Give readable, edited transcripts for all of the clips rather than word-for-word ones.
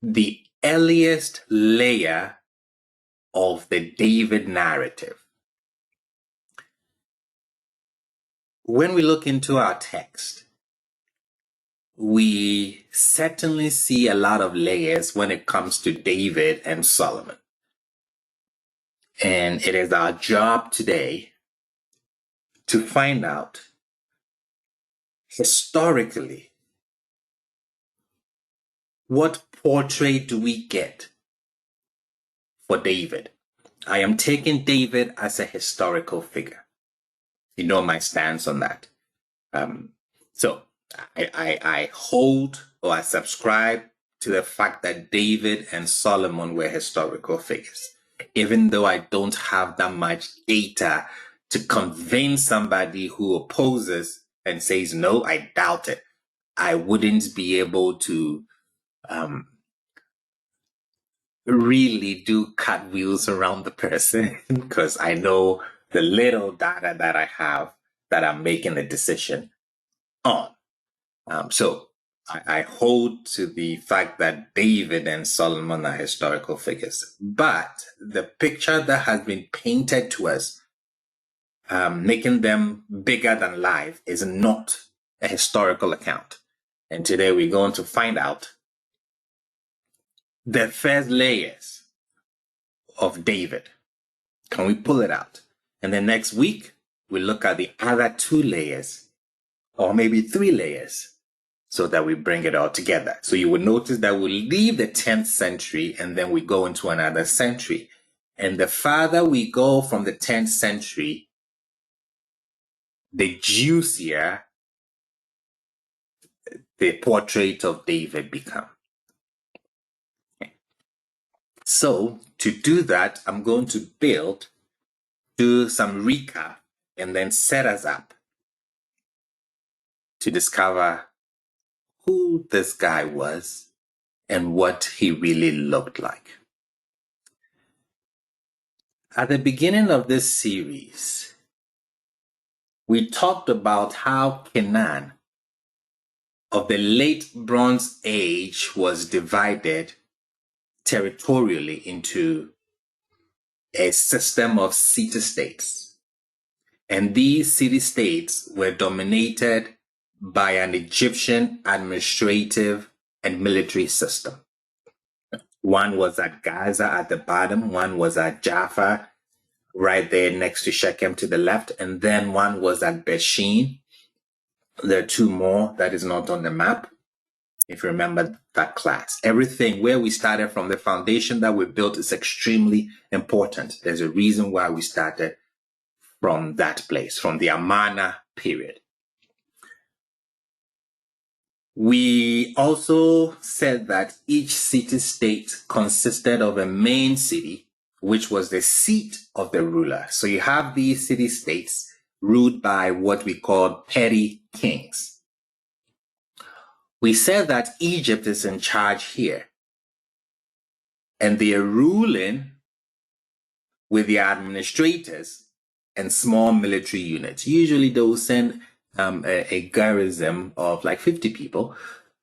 the earliest layer of the David narrative. When we look into our text, we certainly see a lot of layers when it comes to David and Solomon. And it is our job today to find out historically what portrait do we get for David. I am taking David as a historical figure. You know my stance on that. So I hold or I subscribe to the fact that David and Solomon were historical figures, even though I don't have that much data to convince somebody who opposes and says, no, I doubt it. I wouldn't be able to really do cartwheels around the person because I know the little data that I have that I'm making a decision on. So I hold to the fact that David and Solomon are historical figures. But the picture that has been painted to us, making them bigger than life, is not a historical account. And today we're going to find out the first layers of David. Can we pull it out? And then next week, we look at the other 2 layers, or maybe 3 layers, so that we bring it all together. So you will notice that we leave the 10th century and then we go into another century. And the farther we go from the 10th century, the juicier the portrait of David becomes. So to do that, I'm going to do some recap, and then set us up to discover who this guy was and what he really looked like. At the beginning of this series, we talked about how Canaan of the late Bronze Age was divided territorially into a system of city-states. And these city-states were dominated by an Egyptian administrative and military system. One was at Gaza at the bottom, one was at Jaffa, right there next to Shechem to the left, and then one was at Beshin. There are 2 more that is not on the map, if you remember that class. Everything where we started from, the foundation that we built, is extremely important. There's a reason why we started from that place, from the Amarna period. We also said that each city-state consisted of a main city, which was the seat of the ruler. So you have these city-states ruled by what we call petty kings. We said that Egypt is in charge here, and they are ruling with the administrators and small military units. Usually they will send a garrison of like 50 people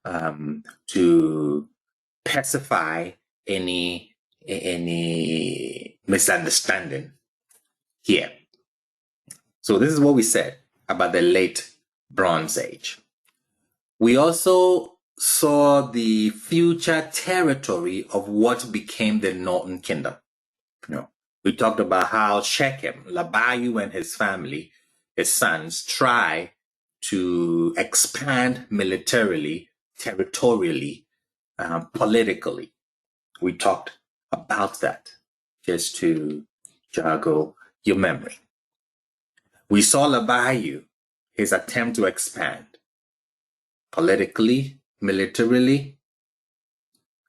to pacify any misunderstanding here. So this is what we said about the late Bronze Age. We also saw the future territory of what became the Northern Kingdom. We talked about how Shechem, Labayu and his family, his sons, try to expand militarily, territorially, politically. We talked about that, just to joggle your memory. We saw Labayu, his attempt to expand politically, militarily,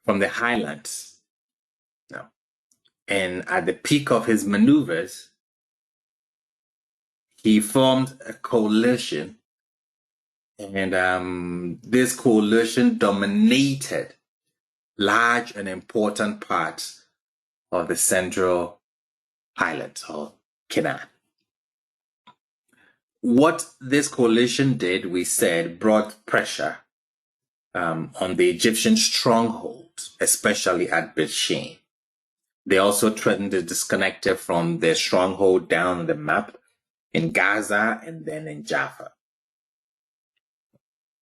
from the highlands. And at the peak of his maneuvers, he formed a coalition, and this coalition dominated large and important parts of the Central Highlands, or Canaan. What this coalition did, we said, brought pressure on the Egyptian strongholds especially at Bethshean. They also threatened to disconnect it from their stronghold down the map in Gaza and then in Jaffa.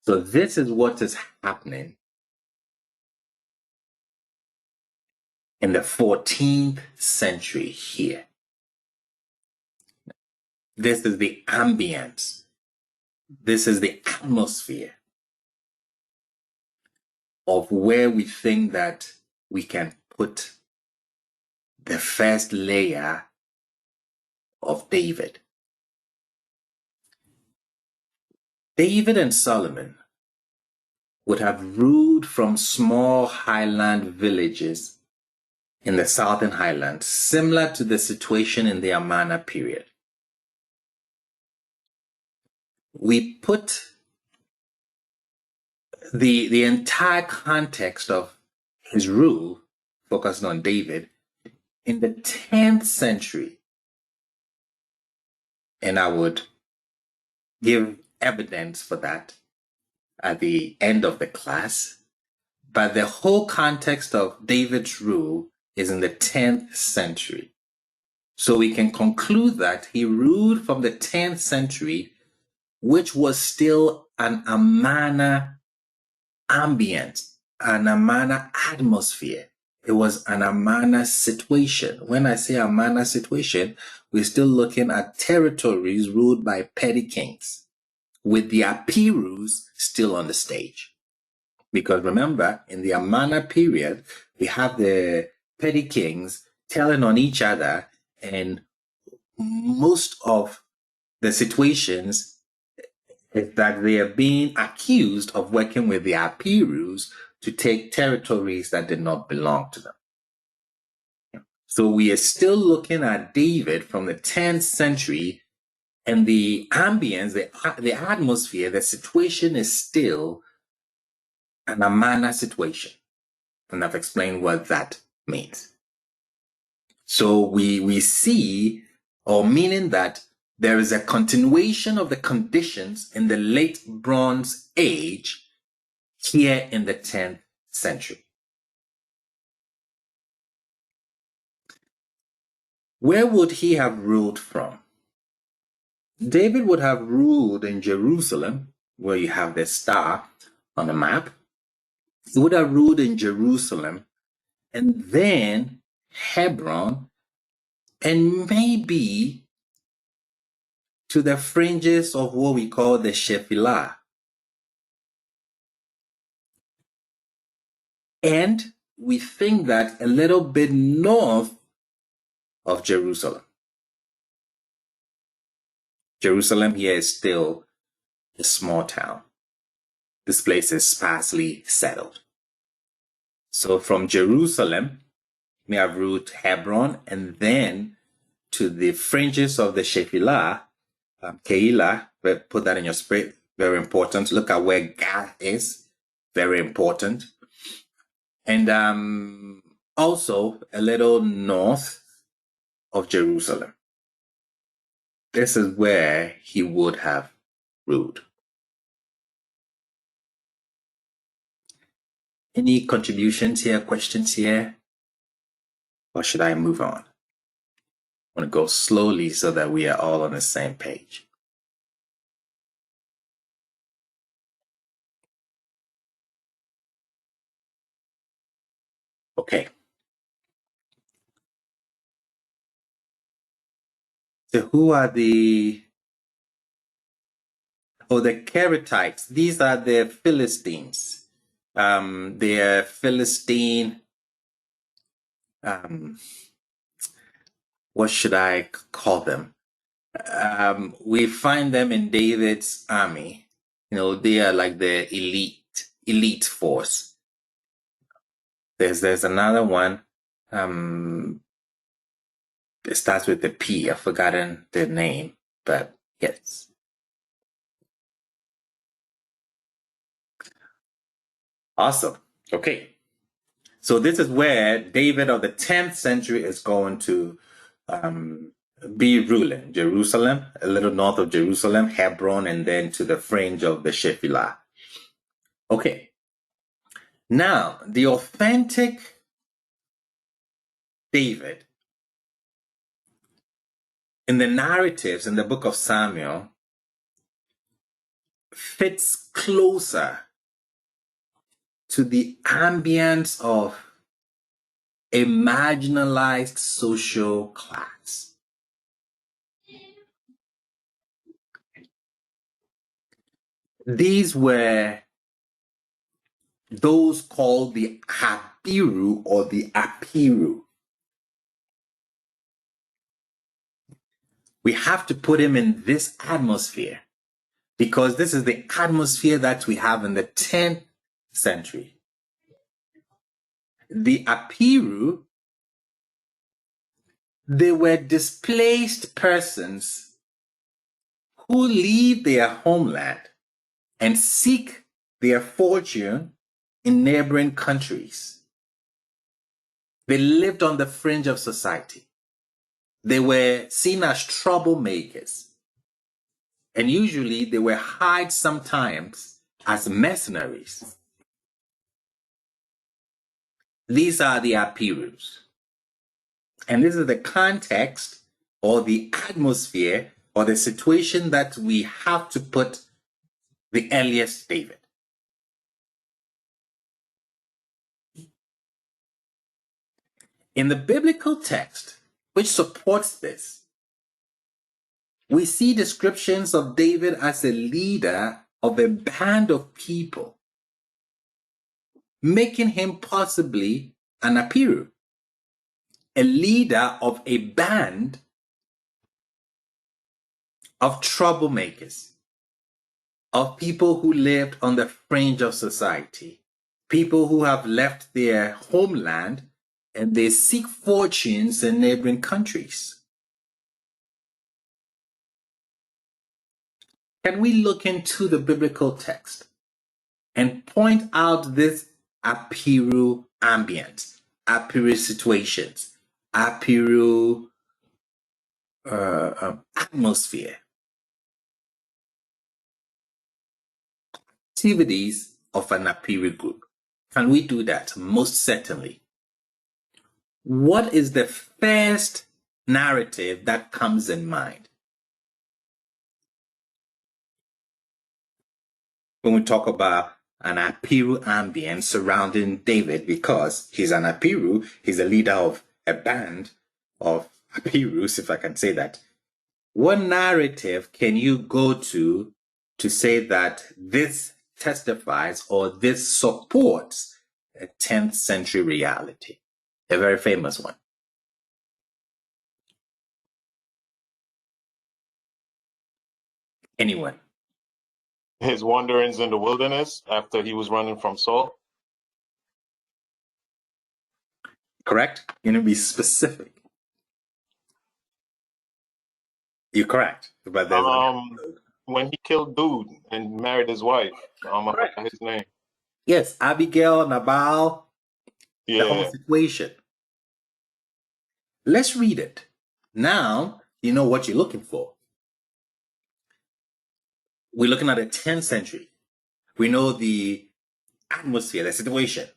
So this is what is happening in the 14th century here. This is the ambience. This is the atmosphere of where we think that we can put the first layer of David. David and Solomon would have ruled from small highland villages in the southern highlands, similar to the situation in the Amaah period. We put the entire context of his rule, focused on David, in the 10th century. And I would give evidence for that at the end of the class. But the whole context of David's rule is in the 10th century. So we can conclude that he ruled from the 10th century, which was still an Amaah ambient, an Amaah atmosphere. It was an Amaah situation. When I say Amaah situation, we're still looking at territories ruled by petty kings, with the Habirus still on the stage. Because remember, in the Amaah period, we have the petty kings telling on each other, and most of the situations is that they are being accused of working with the Habirus to take territories that did not belong to them. So we are still looking at David from the 10th century, and the ambience, the atmosphere, the situation is still an Amaah situation. And I've explained what that means. So we see, or meaning that there is a continuation of the conditions in the late Bronze Age here in the 10th century. Where would he have ruled from? David would have ruled in Jerusalem, where you have the star on the map. He would have ruled in Jerusalem, and then Hebron, and maybe to the fringes of what we call the Shephelah. And we think that a little bit north of Jerusalem. Jerusalem here is still a small town. This place is sparsely settled. So from Jerusalem, we have ruled Hebron, and then to the fringes of the Shephelah, Keilah, put that in your spirit, very important. Look at where Gath is, very important. And also a little north of Jerusalem. This is where he would have ruled. Any contributions here, questions here? Or should I move on? I want to go slowly so that we are all on the same page. Okay. So who are the Kerethites? These are the Philistines. They are Philistine, what should I call them? We find them in David's army. They are like the elite force. There's another one. It starts with the P. I've forgotten the name, but yes. Awesome. Okay. So this is where David of the 10th century is going to be ruling. Jerusalem, a little north of Jerusalem, Hebron, and then to the fringe of the Shephelah. Okay. Now, the authentic David in the narratives in the book of Samuel fits closer to the ambience of a marginalized social class. These were those called the Habiru or the Apiru. We have to put him in this atmosphere because this is the atmosphere that we have in the 10th century. The Apiru, they were displaced persons who leave their homeland and seek their fortune in neighboring countries. They lived on the fringe of society. They were seen as troublemakers. And usually they were hired sometimes as mercenaries. These are the Apirus. And this is the context or the atmosphere or the situation that we have to put the earliest David. In the biblical text, which supports this, we see descriptions of David as a leader of a band of people, making him possibly an Apiru, a leader of a band of troublemakers, of people who lived on the fringe of society, people who have left their homeland and they seek fortunes in neighboring countries. Can we look into the biblical text and point out this Apiru ambient, Apiru situations, Apiru atmosphere, activities of an Apiru group? Can we do that? Most certainly. What is the first narrative that comes in mind when we talk about an Apiru ambience surrounding David? Because he's an Apiru, he's a leader of a band of Apirus, if I can say that. What narrative can you go to say that this testifies or this supports a 10th century reality? A very famous one. Anyone? His wanderings in the wilderness after he was running from Saul. Correct? You're going to be specific. You're correct. But when he killed dude and married his wife, I forgot his name. Yes, Abigail, Nabal, Yeah. the whole situation. Let's read it. Now, you know what you're looking for. We're looking at the 10th century. We know the atmosphere, the situation.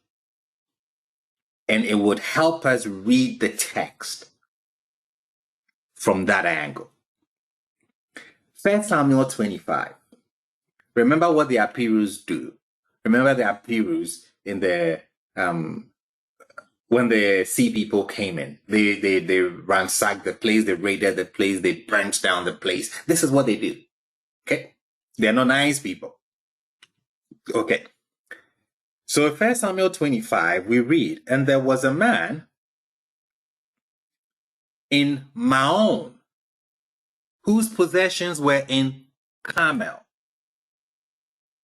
And it would help us read the text from that angle. 1 Samuel 25. Remember what the Apirus do. Remember the Apirus in the when the sea people came in. They ransacked the place, they raided the place, they burnt down the place. This is what they do. Okay? They're not nice people. Okay. So in 1 Samuel 25, we read, and there was a man in Maon whose possessions were in Carmel.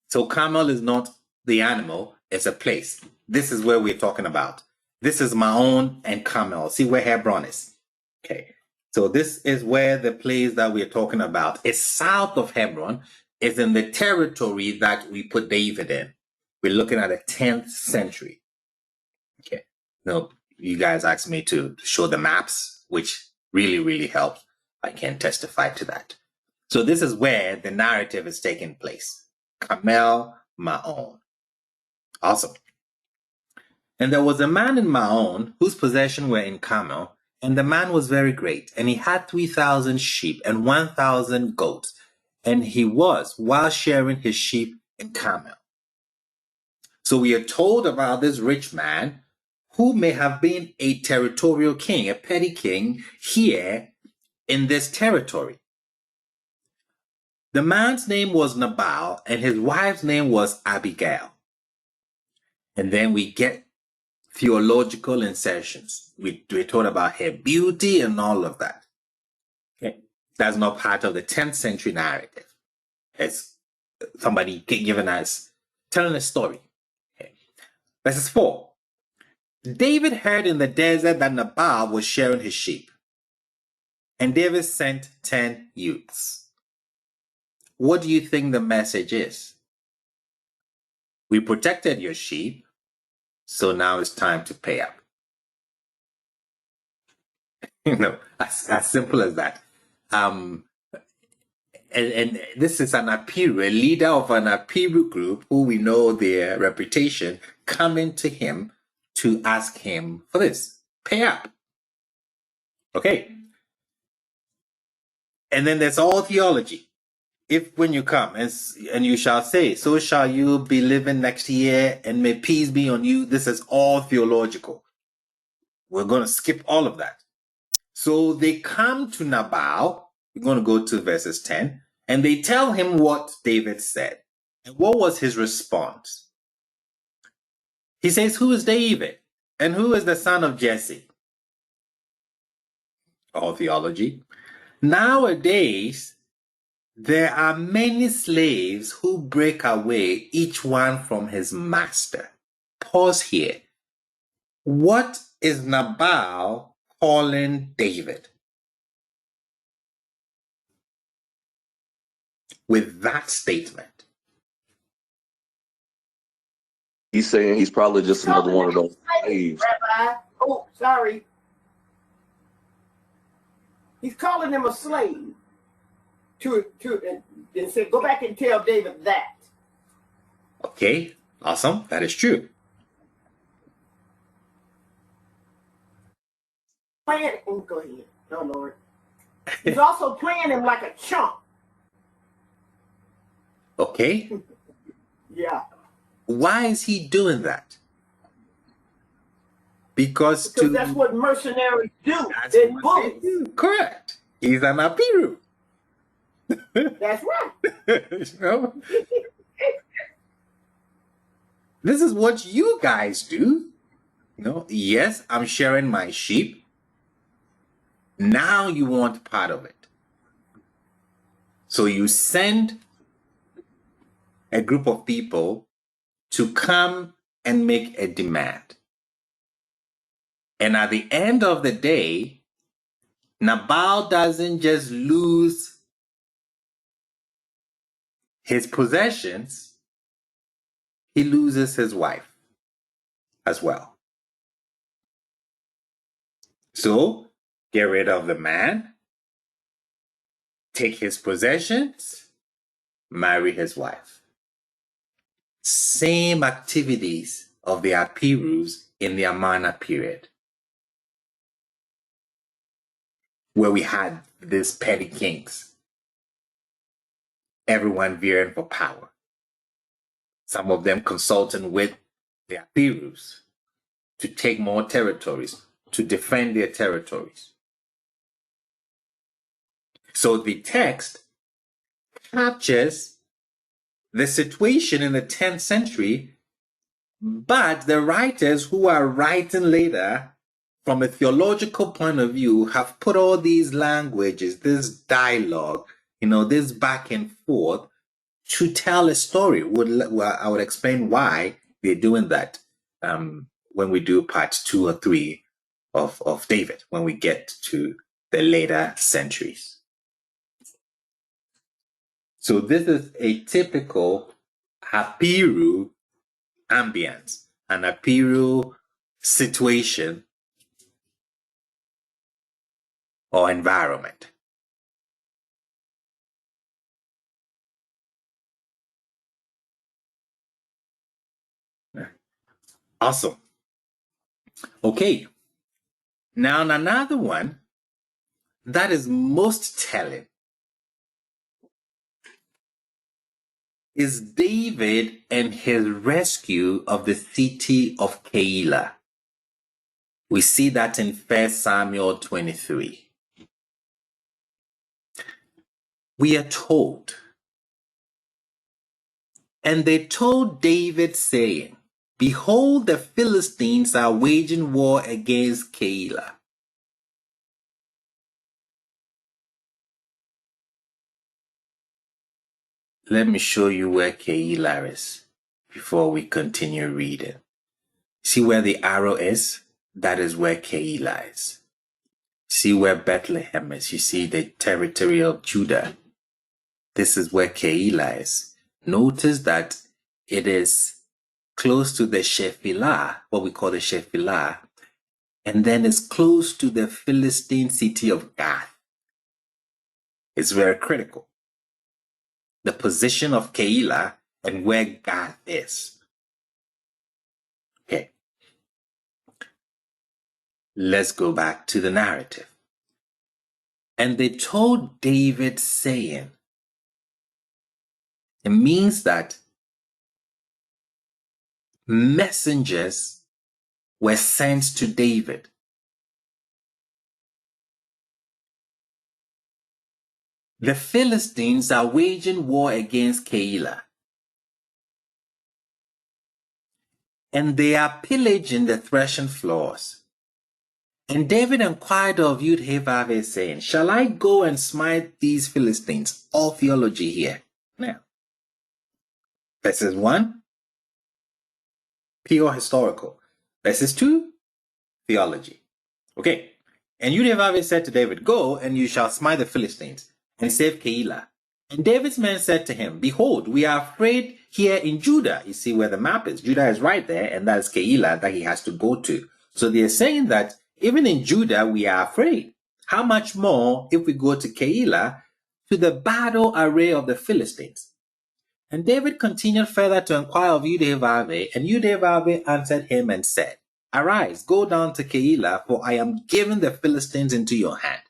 So Carmel is not the animal, it's a place. This is where we're talking about. This is Maon and Carmel. See where Hebron is. Okay. So this is where the place that we're talking about is south of Hebron, is in the territory that we put David in. We're looking at the 10th century. Okay. Now, you guys asked me to show the maps, which really, really helps. I can testify to that. So this is where the narrative is taking place. Carmel, Maon. Awesome. And there was a man in Maon whose possessions were in Carmel, and the man was very great, and he had 3,000 sheep and 1,000 goats, and he was while sharing his sheep in Carmel. So we are told about this rich man who may have been a territorial king, a petty king here in this territory. The man's name was Nabal, and his wife's name was Abigail. And then we get theological insertions. We told about her beauty and all of that. Okay. That's not part of the 10th century narrative. It's somebody giving us, telling a story. Okay. Verses 4. David heard in the desert that Nabal was shearing his sheep, and David sent 10 youths. What do you think the message is? We protected your sheep, so now it's time to pay up. As simple as that. And this is an Habiru, a leader of an Habiru group who we know their reputation, coming to him to ask him for this. Pay up. Okay. And then there's all theology. If when you come and you shall say, so shall you be living next year, and may peace be on you. This is all theological. We're going to skip all of that. So they come to Nabal. We're going to go to verses 10. And they tell him what David said. And what was his response? He says, who is David? And who is the son of Jesse? All theology. Nowadays, there are many slaves who break away, each one from his master. Pause here. What is Nabal calling David with that statement? He's saying he's probably just another one of those slaves. Rabbi. Oh, sorry. He's calling him a slave. And said, go back and tell David that. Okay, awesome. That is true. Go ahead. Oh, Lord. He's also playing him like a chump. Okay. Yeah. Why is he doing that? Because that's what mercenaries do. They're bullies. Correct. He's an Habiru. That's right. This is what you guys do. Yes, I'm sharing my sheep. Now you want part of it. So you send a group of people to come and make a demand. And at the end of the day, Nabal doesn't just lose his possessions, he loses his wife as well. So, get rid of the man, take his possessions, marry his wife. Same activities of the Habirus in the Amarna period, where we had these petty kings, everyone veering for power. Some of them consulting with the Habirus to take more territories, to defend their territories. So the text captures the situation in the 10th century, but the writers who are writing later, from a theological point of view, have put all these languages, this dialogue, this back and forth to tell a story. I would explain why they're doing that when we do part 2 or 3 of David, when we get to the later centuries. So this is a typical Habiru ambience, an Habiru situation or environment. Awesome. Okay. Now, another one that is most telling is David and his rescue of the city of Keilah. We see that in 1 Samuel 23. We are told, and they told David, saying, Behold, the Philistines are waging war against Keilah. Let me show you where Keilah is before we continue reading. See where the arrow is? That is where Keilah is. See where Bethlehem is? You see the territory of Judah. This is where Keilah is. Notice that it is close to the Shephelah, what we call the Shephelah, and then it's close to the Philistine city of Gath. It's very critical. The position of Keilah and where Gath is. Okay. Let's go back to the narrative. And they told David, saying, it means that messengers were sent to David. The Philistines are waging war against Keilah, and they are pillaging the threshing floors. And David inquired of Yud-Heh-Vav, saying, Shall I go and smite these Philistines? All theology here. Now, verses 1, pure historical. Verses 2, theology. Okay. And Yud-Heh-Vav said to David, Go, and you shall smite the Philistines, and save Keilah. And David's men said to him, Behold, we are afraid here in Judah. You see where the map is. Judah is right there, and that is Keilah that he has to go to. So they're saying that even in Judah, we are afraid. How much more if we go to Keilah, to the battle array of the Philistines? And David continued further to inquire of Yud-Heh-Vav, and Yud-Heh-Vav answered him and said, Arise, go down to Keilah, for I am giving the Philistines into your hand.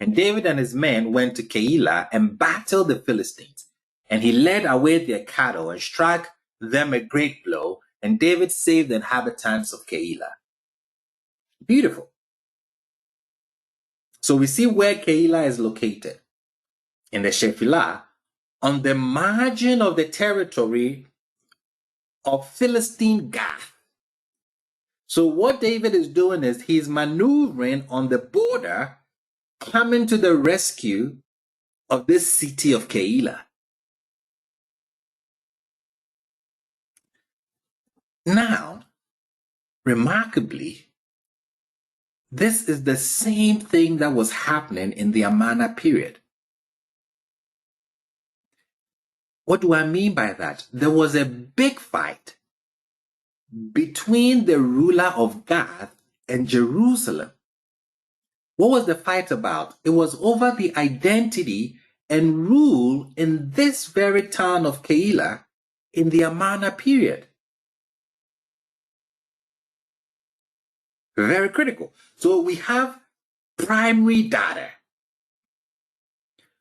And David and his men went to Keilah and battled the Philistines. And he led away their cattle and struck them a great blow. And David saved the inhabitants of Keilah. Beautiful. So we see where Keilah is located. In the Shephelah, on the margin of the territory of Philistine Gath. So what David is doing is he's maneuvering on the border, coming to the rescue of this city of Keilah. Now, remarkably, this is the same thing that was happening in the Amanah period. What do I mean by that? There was a big fight between the ruler of Gath and Jerusalem. What was the fight about? It was over the identity and rule in this very town of Keilah in the Amanah period. Very critical. So we have primary data.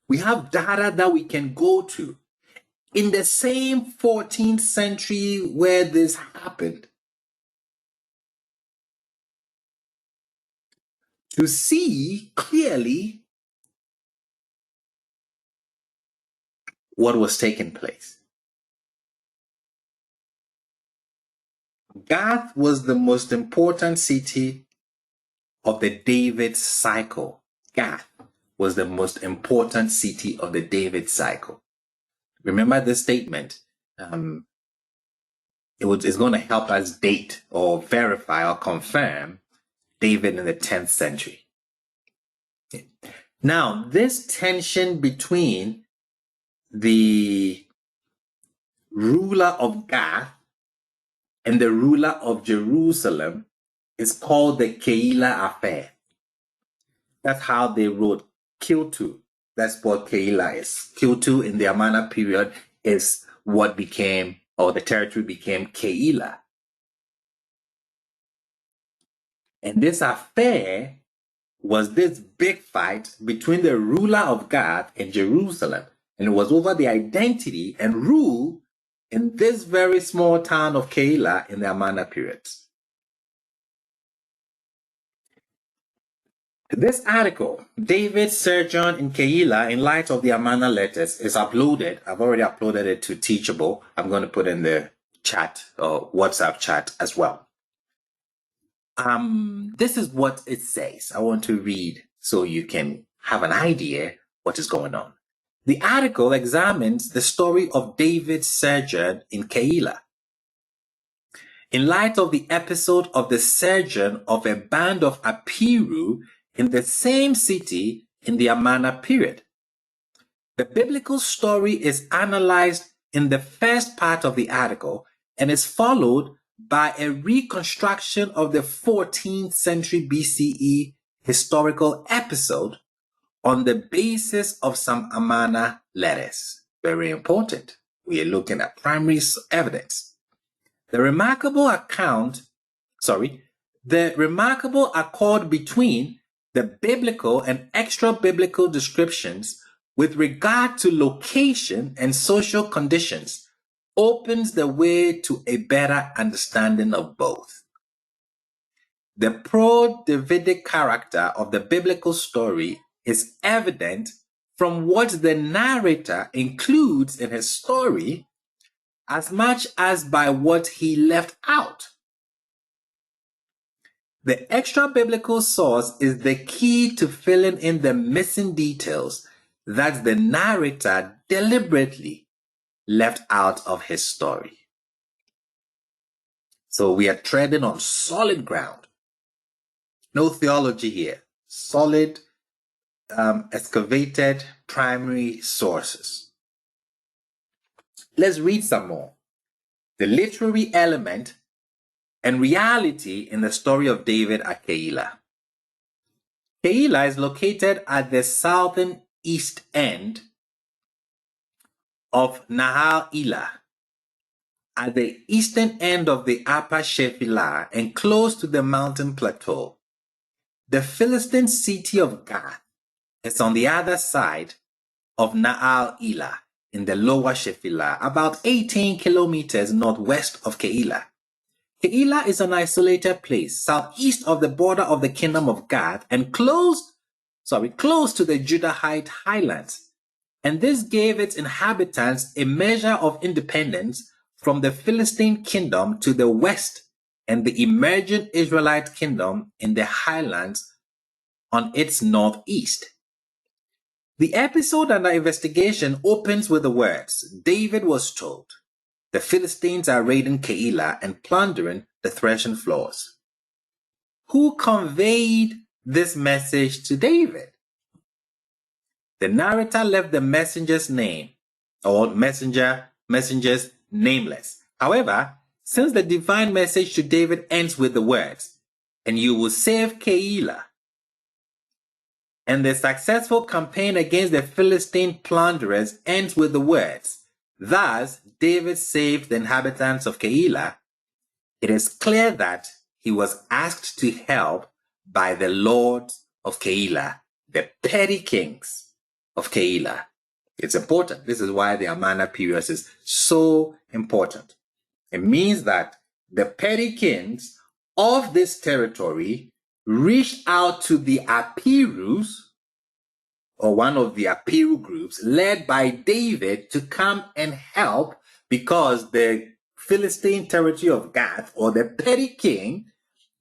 We have data that we can go to. In the same 14th century where this happened, to see clearly what was taking place. Gath was the most important city of the David cycle. Gath was the most important city of the David cycle. Remember this statement. It's going to help us date or verify or confirm David in the 10th century. Now, this tension between the ruler of Gath and the ruler of Jerusalem is called the Keilah Affair. That's how they wrote Kiltu. That's what Keilah is. Kiltu in the Amanah period is what became, or the territory became Keilah. And this affair was this big fight between the ruler of Gath and Jerusalem. And it was over the identity and rule in this very small town of Keilah in the Amaah period. This article, David's Sojourn in Keilah in Light of the Amaah Letters, is uploaded. I've already uploaded it to Teachable. I'm going to put in the chat or WhatsApp chat as well. This is what it says. I want to read so you can have an idea what is going on. The article examines the story of David's sojourn in Keilah. In light of the episode of the sojourn of a band of Habiru in the same city in the Amaah period. The biblical story is analyzed in the first part of the article and is followed by a reconstruction of the 14th century BCE historical episode on the basis of some Amaah letters. Very important. We are looking at primary evidence. The remarkable accord between the biblical and extra-biblical descriptions with regard to location and social conditions opens the way to a better understanding of both. The pro-Davidic character of the biblical story is evident from what the narrator includes in his story as much as by what he left out. The extra-biblical source is the key to filling in the missing details that the narrator deliberately left out of his story. So we are treading on solid ground. No theology here. Solid, excavated primary sources. Let's read some more. The literary element and reality in the story of David at Keilah. Keilah is located at the southern east end of Nahal Elah, at the eastern end of the upper Shephelah and close to the mountain plateau. The Philistine city of Gath is on the other side of Nahal Elah in the lower Shephelah, about 18 kilometers northwest of Keilah. Keilah is an isolated place southeast of the border of the kingdom of Gath and close to the Judahite highlands. And this gave its inhabitants a measure of independence from the Philistine kingdom to the west and the emergent Israelite kingdom in the highlands on its northeast. The episode under investigation opens with the words, David was told, the Philistines are raiding Keilah and plundering the threshing floors. Who conveyed this message to David? The narrator left the messenger's name or messengers nameless. However, since the divine message to David ends with the words, and you will save Keilah, and the successful campaign against the Philistine plunderers ends with the words, thus David saved the inhabitants of Keilah, it is clear that he was asked to help by the lords of Keilah, the petty kings of Keilah. It's important. This is why the Amaah period is so important. It means that the petty kings of this territory reached out to the Apirus, or one of the Habiru groups, led by David to come and help because the Philistine territory of Gath, or the petty king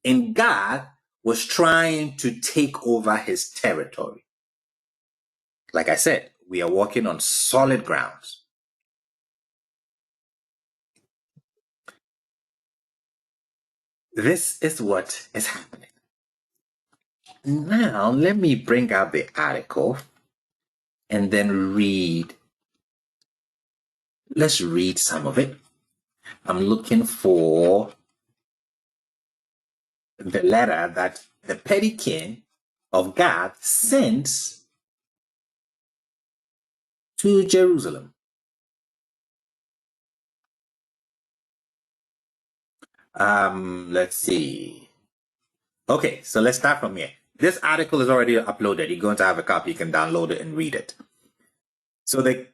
in Gath, was trying to take over his territory. Like I said, we are walking on solid grounds. This is what is happening. Now, let me bring out the article and then read. Let's read some of it. I'm looking for the letter that the petty king of Gath sent to Jerusalem. Let's see. Okay, so let's start from here. This article is already uploaded. You're going to have a copy. You can download it and read it. So the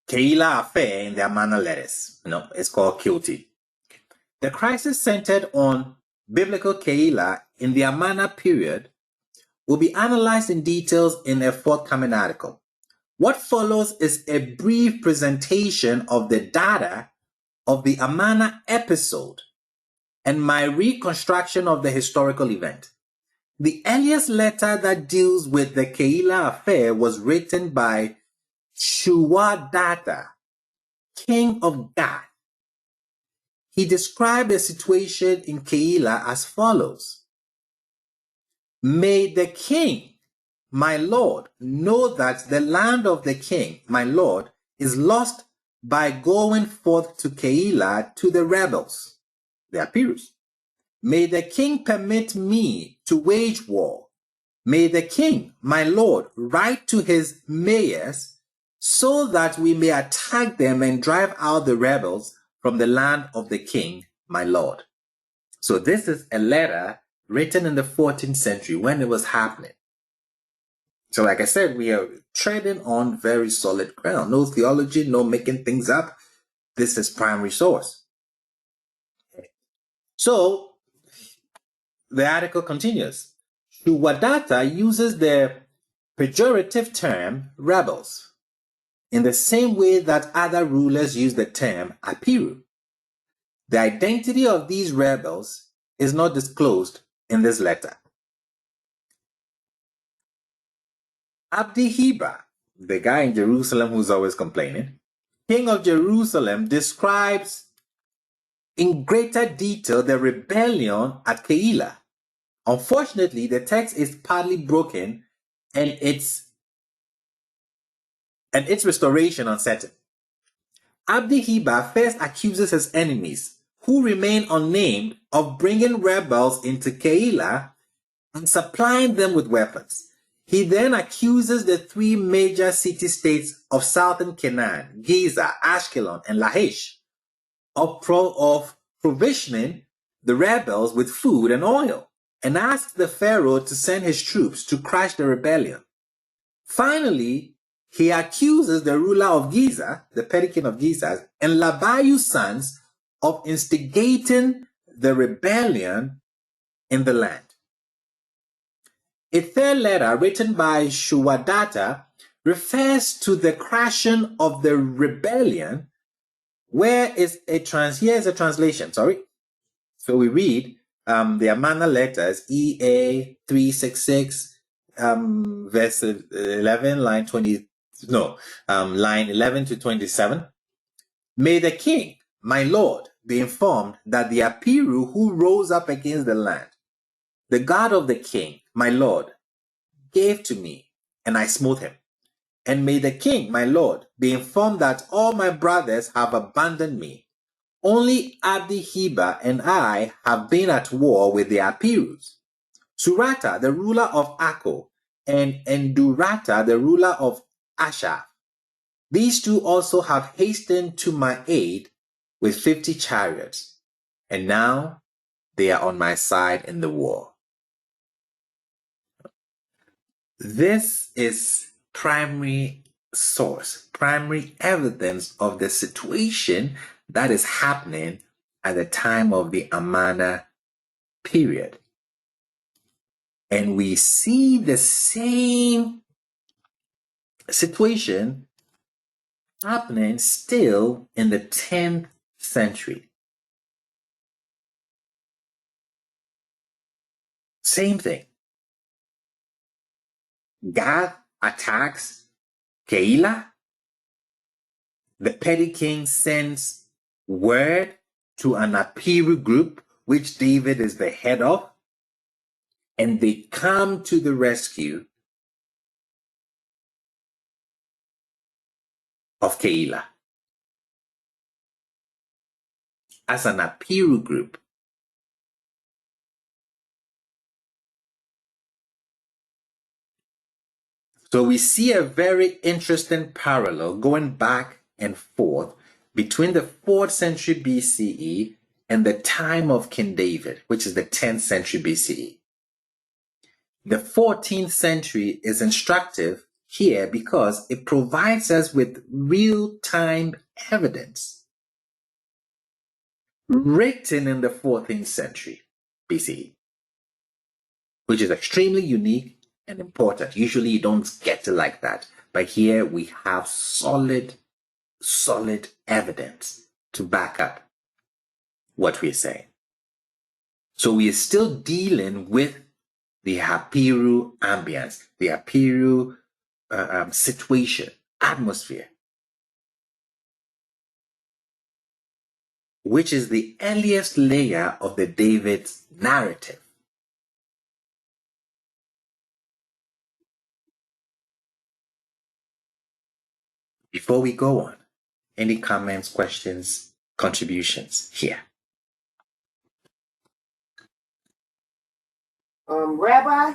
Keilah Affair in the Amaah letters, it's called QT. The crisis centered on biblical Keilah in the Amaah period will be analyzed in details in a forthcoming article. What follows is a brief presentation of the data of the Amaah episode and my reconstruction of the historical event. The earliest letter that deals with the Keilah Affair was written by Shuwadata, king of Gath. He described the situation in Keilah as follows. May the king, my lord, know that the land of the king, my lord, is lost by going forth to Keilah to the rebels, the Habiru. May the king permit me to wage war. May the king, my lord, write to his mayors so that we may attack them and drive out the rebels from the land of the king, my lord. So this is a letter written in the 14th century when it was happening. So like I said, we are treading on very solid ground. No theology, no making things up. This is primary source. So the article continues. Shuwadata uses the pejorative term rebels in the same way that other rulers use the term Habiru. The identity of these rebels is not disclosed in this letter. Abdi-Heba, the guy in Jerusalem who's always complaining, king of Jerusalem, describes in greater detail the rebellion at Keilah. Unfortunately, the text is partly broken and its restoration uncertain. Abdi-Heba first accuses his enemies, who remain unnamed, of bringing rebels into Keilah and supplying them with weapons. He then accuses the three major city-states of southern Canaan, Giza, Ashkelon, and Lachish, of provisioning the rebels with food and oil, and asks the Pharaoh to send his troops to crush the rebellion. Finally, he accuses the ruler of Giza, the petty king of Giza, and Labayu's sons of instigating the rebellion in the land. A third letter written by Shuwadata refers to the crashing of the rebellion, here is a translation. So we read the Amaah letters, EA 366, verse 11, line 11 to 27. May the king, my lord, be informed that the Habiru who rose up against the land, the God of the king, my lord, gave to me, and I smote him. And may the king, my lord, be informed that all my brothers have abandoned me. Only Abdi-Heba and I have been at war with the Habirus. Surata, the ruler of Akko, and Endurata, the ruler of Asher. These two also have hastened to my aid with 50 chariots, and now they are on my side in the war. This is primary source, primary evidence of the situation that is happening at the time of the Amaah period. And we see the same situation happening still in the 10th century. Same thing. Gath attacks Keilah. The petty king sends word to an Habiru group, which David is the head of, and they come to the rescue of Keilah as an Habiru group. So we see a very interesting parallel going back and forth between the 4th century BCE and the time of King David, which is the 10th century BCE. The 14th century is instructive here because it provides us with real-time evidence written in the 14th century BCE, which is extremely unique and important. Usually you don't get it like that, but here we have solid evidence to back up what we're saying. So we are still dealing with the Habiru ambience, the Habiru situation, atmosphere, which is the earliest layer of the David's narrative. Before we go on, any comments, questions, contributions here? Rabbi,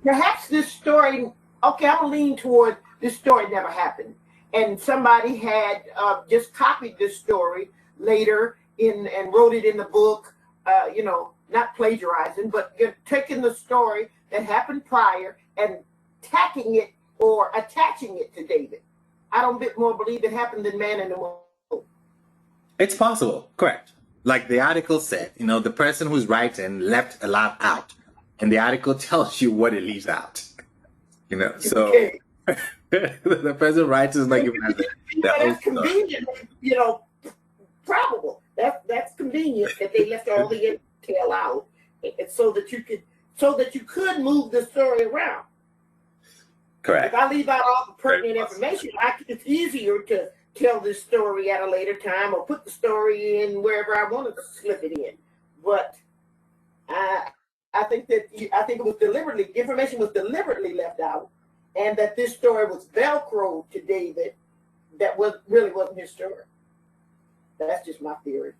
perhaps this story, okay, I'm gonna lean toward this story never happened. And somebody had just copied this story later and wrote it in the book, not plagiarizing, but taking the story that happened prior and tacking it or attaching it to David. I don't bit more believe it happened than man in the moon. It's possible, correct. Like the article said, the person who's writing left a lot out, and the article tells you what it leaves out. So okay. The person writes is like that's convenient, probable. That's convenient that they left all the intel out, so that you could move the story around. Correct. If I leave out all the pertinent information, it's easier to tell this story at a later time or put the story in wherever I want to slip it in. But I think it was information was deliberately left out, and that this story was Velcro to David that really wasn't his story. That's just my theory.